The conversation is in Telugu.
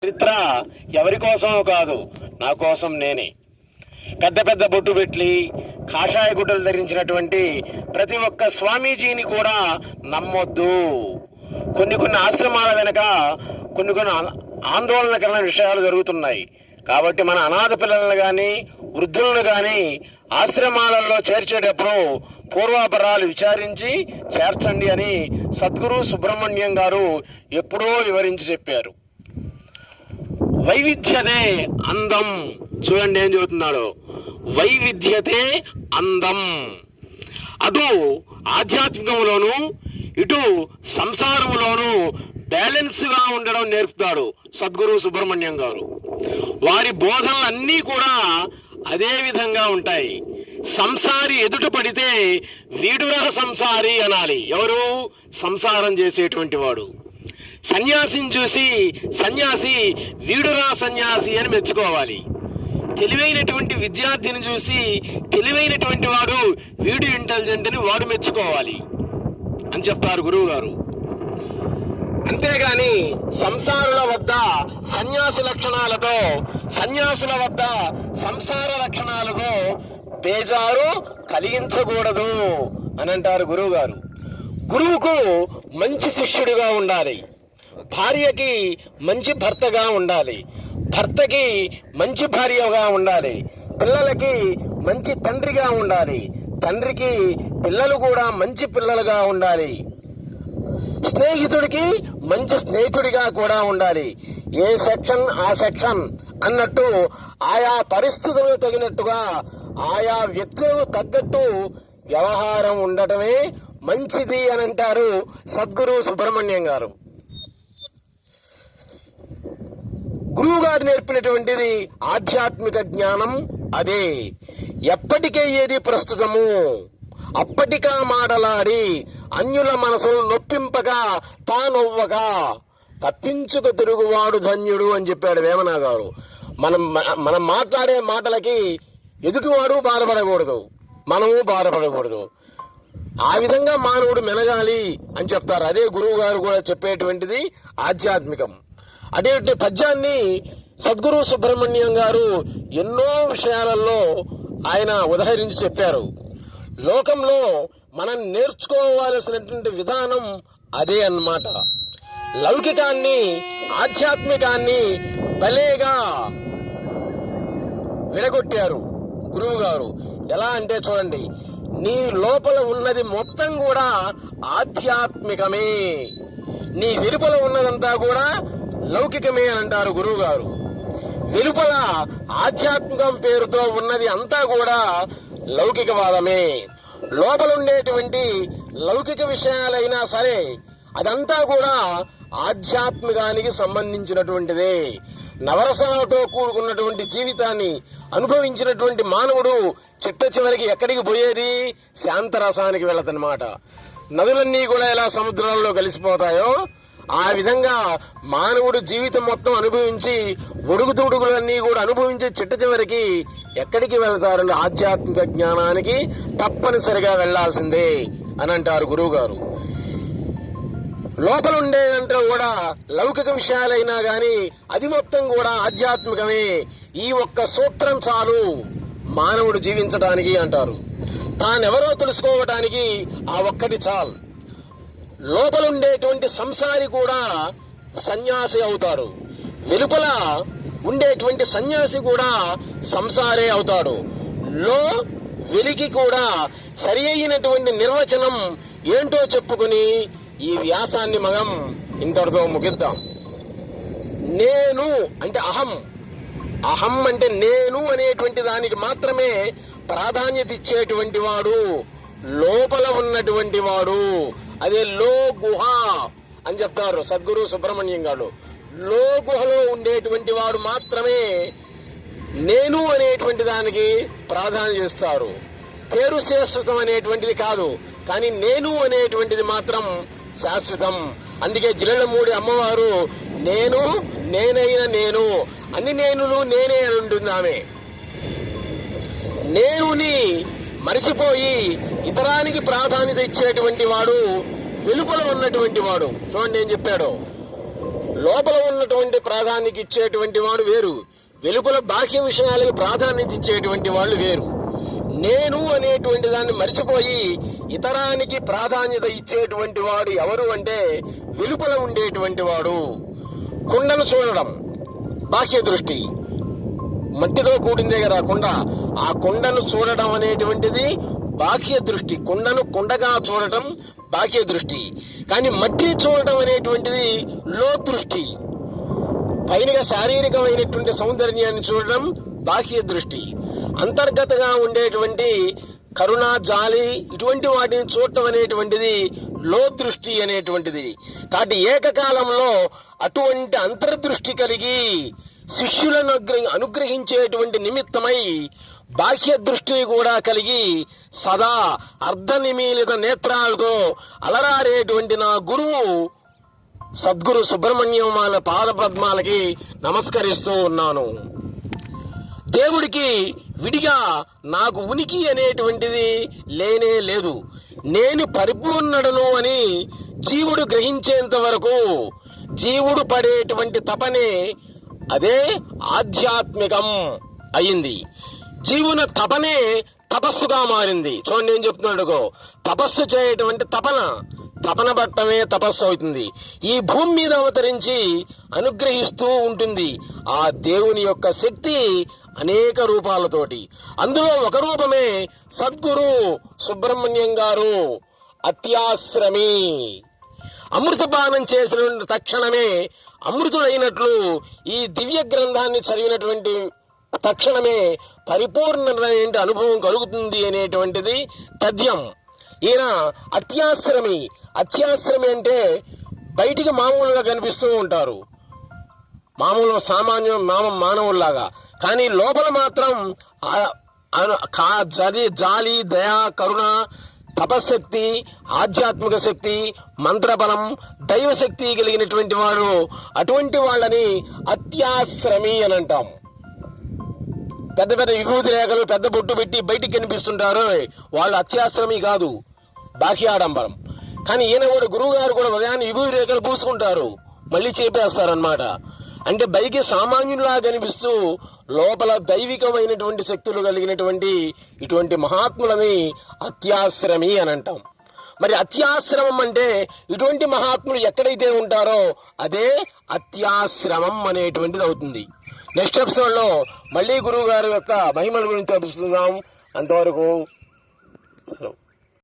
చరిత్ర ఎవరి కోసమో కాదు, నా కోసం నేనే. పెద్ద పెద్ద బొట్టు పెట్టి కాషాయ గుడ్డలు ధరించినటువంటి ప్రతి ఒక్క స్వామీజీని కూడా నమ్మొద్దు. కొన్ని ఆశ్రమాల వెనక కొన్ని ఆందోళనకరమైన విషయాలు జరుగుతున్నాయి. కాబట్టి మన అనాథ పిల్లలను కానీ వృద్ధులను కానీ ఆశ్రమాలలో చేర్చేటప్పుడు పూర్వాపరాలు విచారించి చేర్చండి అని సద్గురు సుబ్రహ్మణ్యం గారు ఎప్పుడో వివరించి చెప్పారు. వైవిధ్యతే అందం. చూడండి ఏం చెబుతున్నాడు, వైవిధ్యతే అందం. అటు ఆధ్యాత్మికంలోను ఇటు సంసారంలోనూ బ్యాలెన్స్గా ఉండడం నేర్పుతాడు సద్గురు సుబ్రహ్మణ్యం గారు. వారి బోధనలన్నీ కూడా అదే విధంగా ఉంటాయి. సంసారి ఎదుట పడితే వీడురహ సంసారి అనాలి. ఎవరు? సంసారం చేసేటువంటి వాడు. సన్యాసిని చూసి సన్యాసి వీడురా సన్యాసి అని మెచ్చుకోవాలి. తెలివైనటువంటి విద్యార్థిని చూసి తెలివైనటువంటి వాడు వీడు ఇంటెలిజెంట్ అని వాడు మెచ్చుకోవాలి అని చెప్తారు గురువు గారు. అంతేగాని సంసారుల వద్ద సన్యాసి లక్షణాలతో, సన్యాసుల వద్ద సంసార లక్షణాలతో బేజారు కలిగించకూడదు అని అంటారు గురువు గారు. గురువుకు మంచి శిష్యుడిగా ఉండాలి, భార్యకి మంచి భర్తగా ఉండాలి, భర్తకి మంచి భార్యగా ఉండాలి, పిల్లలకి మంచి తండ్రిగా ఉండాలి, తండ్రికి పిల్లలు కూడా మంచి పిల్లలుగా ఉండాలి, స్నేహితుడికి మంచి స్నేహితుడిగా కూడా ఉండాలి. ఏ సెక్షన్ ఆ సెక్షన్ అన్నట్టు ఆయా పరిస్థితులకు తగినట్టుగా ఆయా వ్యక్తులకు తగ్గట్టు వ్యవహారం ఉండటమే మంచిది అని అంటారు సద్గురు సుబ్రహ్మణ్యం గారు. గురువు గారు నేర్పినటువంటిది ఆధ్యాత్మిక జ్ఞానం అదే. ఎప్పటికే ఏది ప్రస్తుతము అప్పటికా మాటలాడి అన్యుల మనసులు నొప్పింపక తానొవ్వక తప్పించుకు తిరుగువాడు ధన్యుడు అని చెప్పాడు వేమన గారు. మనం మాట్లాడే మాటలకి ఎదుటివాడు బాధపడకూడదు, మనము బాధపడకూడదు. ఆ విధంగా మానవుడు మెనగాలి అని చెప్తారు. అదే గురువు గారు కూడా చెప్పేటువంటిది ఆధ్యాత్మికం. అటువంటి పద్యాన్ని సద్గురు సుబ్రహ్మణ్యం గారు ఎన్నో విషయాలలో ఆయన ఉదహరించి చెప్పారు. లోకంలో మనం నేర్చుకోవాల్సినటువంటి విధానం అదే అన్నమాట. లౌకికాన్ని ఆధ్యాత్మికాన్ని భలేగా విడగొట్టారు గురువు గారు. ఎలా అంటే చూడండి, నీ లోపల ఉన్నది మొత్తం కూడా ఆధ్యాత్మికమే, నీ వెలుపల ఉన్నదంతా కూడా లౌకికమే అని అంటారు గురువు గారు. వెలుపల ఆధ్యాత్మికం పేరుతో ఉన్నది అంతా కూడా లౌకికవాదమే. లోపల ఉండేటువంటి లౌకిక విషయాలైనా సరే అదంతా కూడా ఆధ్యాత్మికానికి సంబంధించినటువంటిదే. నవరసాలతో కూడుకున్నటువంటి జీవితాన్ని అనుభవించినటువంటి మానవుడు చిట్ట చివరికి ఎక్కడికి పోయేది? శాంతరసానికి వెళ్ళదన్నమాట. నదులన్నీ కూడా ఎలా సముద్రాల్లో కలిసిపోతాయో ఆ విధంగా మానవుడు జీవితం మొత్తం అనుభవించి ఒడుగుతొడుగులన్నీ కూడా అనుభవించి చిట్ట చివరికి ఎక్కడికి వెళ్తారంటే ఆధ్యాత్మిక జ్ఞానానికి తప్పనిసరిగా వెళ్లాల్సిందే అని అంటారు గురువు గారు. లోపల ఉండేదంటే కూడా లౌకిక విషయాలైనా గాని అది మొత్తం కూడా ఆధ్యాత్మికమే. ఈ ఒక్క సూత్రం చాలు మానవుడు జీవించడానికి అంటారు. తానెవరో తెలుసుకోవటానికి ఆ ఒక్కటి చాలు. లోపల ఉండేటువంటి సంసారి కూడా సన్యాసి అవుతాడు, వెలుపల ఉండేటువంటి సన్యాసి కూడా సంసారే అవుతాడు. వెలికి కూడా సరి అయినటువంటి నిర్వచనం ఏంటో చెప్పుకుని ఈ వ్యాసాన్ని మనం ఇంతటితో ముగిద్దాం. నేను అంటే అహం, అహం అంటే నేను అనేటువంటి దానికి మాత్రమే ప్రాధాన్యత ఇచ్చేటువంటి వాడు లోపల ఉన్నటువంటి వాడు. అదే లో గుహ అని చెప్తారు సద్గురు సుబ్రహ్మణ్యం గారు. లో గుహలో ఉండేటువంటి వాడు మాత్రమే నేను అనేటువంటి దానికి ప్రాధాన్యత ఇస్తారు. పేరు శాశ్వతం అనేటువంటిది కాదు, కానీ నేను అనేటువంటిది మాత్రం శాశ్వతం. అందుకే జిల్లెలమూడి అమ్మవారు నేను, నేనైన నేను, అన్ని నేనులు నేనే అని ఉంటుంది ఆమె. నేనుని మరిచిపోయి ఇతరానికి ప్రాధాన్యత ఇచ్చేటువంటి వాడు వెలుపల ఉన్నటువంటి వాడు. చూడండి ఏం చెప్పాడు, లోపల ఉన్నటువంటి ప్రాధాన్యత ఇచ్చేటువంటి వాడు వేరు, వెలుపల బాహ్య విషయాలకు ప్రాధాన్యత ఇచ్చేటువంటి వాళ్ళు వేరు. నేను అనేటువంటి దాన్ని మర్చిపోయి ఇతరానికి ప్రాధాన్యత ఇచ్చేటువంటి వాడు ఎవరు అంటే వెలుపల ఉండేటువంటి వాడు. కుండను చూడడం బాహ్య దృష్టి, మట్టితో కూడిందే కదా కుండ. ఆ కుండను చూడడం అనేటువంటిది బాహ్య దృష్టి, కుండను కుండగా చూడటం బాహ్య దృష్టి. కానీ మట్టి చూడటం అనేటువంటిది లో దృష్టి, పైనగా శారీరకమైనటువంటి సౌందర్యాన్ని చూడడం బాహ్య దృష్టి. అంతర్గతంగా ఉండేటువంటి కరుణ, జాలి ఇటువంటి వాటిని చూడటం అనేటువంటిది లో దృష్టి అనేటువంటిది. కాబట్టి ఏకకాలంలో అటువంటి అంతర్దృష్టి కలిగి శిష్యులను అనుగ్రహించేటువంటి నిమిత్తమై బాహ్య దృష్టిని కూడా కలిగి సదా అర్ధనిమీలిత నేత్రాలతో అలరారేటువంటి నా గురువు సద్గురు సుబ్రహ్మణ్యం వాళ్ళ పాద పద్మాలకి నమస్కరిస్తూ ఉన్నాను. దేవుడికి విడిగా నాకు ఉనికి అనేటువంటిది లేనే లేదు. నేను పరిపూర్ణుడను అని జీవుడు గ్రహించేంత వరకు జీవుడు పడేటువంటి తపనే అదే ఆధ్యాత్మికం అయింది. జీవుని తపనే తపస్సుగా మారింది. చూడండి ఏం చెప్తున్నాడు, తపస్సు చేయటువంటి తపన పట్టమే తపస్సు అవుతుంది. ఈ భూమి మీద అవతరించి అనుగ్రహిస్తూ ఉంటుంది ఆ దేవుని యొక్క శక్తి అనేక రూపాలతోటి. అందులో ఒక రూపమే సద్గురు సుబ్రహ్మణ్యం గారు అత్యాశ్రమి. అమృతపానం చేసిన తక్షణమే అమృతుడైనట్లు ఈ దివ్య గ్రంథాన్ని చదివినటువంటి తక్షణమే పరిపూర్ణమైన అనుభవం కలుగుతుంది అనేటువంటిది తథ్యం. ఈయన అత్యాశ్రమి. అత్యాశ్రమి అంటే బయటికి మామూలుగా కనిపిస్తూ ఉంటారు, మామూలు సామాన్య మానవుల్లాగా. కానీ లోపల మాత్రం జాలి, దయ, కరుణ, తపశక్తి, ఆధ్యాత్మిక శక్తి, మంత్రబలం, దైవశక్తి కలిగినటువంటి వాడు. అటువంటి వాళ్ళని అత్యాశ్రమి అని అంటాం. పెద్ద పెద్ద విభూతి రేఖలు, పెద్ద బొట్టు పెట్టి బయటికి కనిపిస్తుంటారు, వాళ్ళు అత్యాశ్రమి కాదు, బాహ్యాడంబరం. కానీ ఈయన కూడా గురువు గారు కూడా ఉదయాన్ని విభూతి రేఖలు పూసుకుంటారు, మళ్ళీ చేపేస్తారనమాట. అంటే బయటికి సామాన్యులా కనిపిస్తూ లోపల దైవికమైనటువంటి శక్తులు కలిగినటువంటి ఇటువంటి మహాత్ములని అత్యాశ్రమి అని అంటాం. మరి అత్యాశ్రమం అంటే ఇటువంటి మహాత్ములు ఎక్కడైతే ఉంటారో అదే అత్యాశ్రమం అనేటువంటిది అవుతుంది. నెక్స్ట్ ఎపిసోడ్లో మళ్ళీ గురువు గారి యొక్క మహిమల గురించి తెలుసుకుందాం. అంతవరకు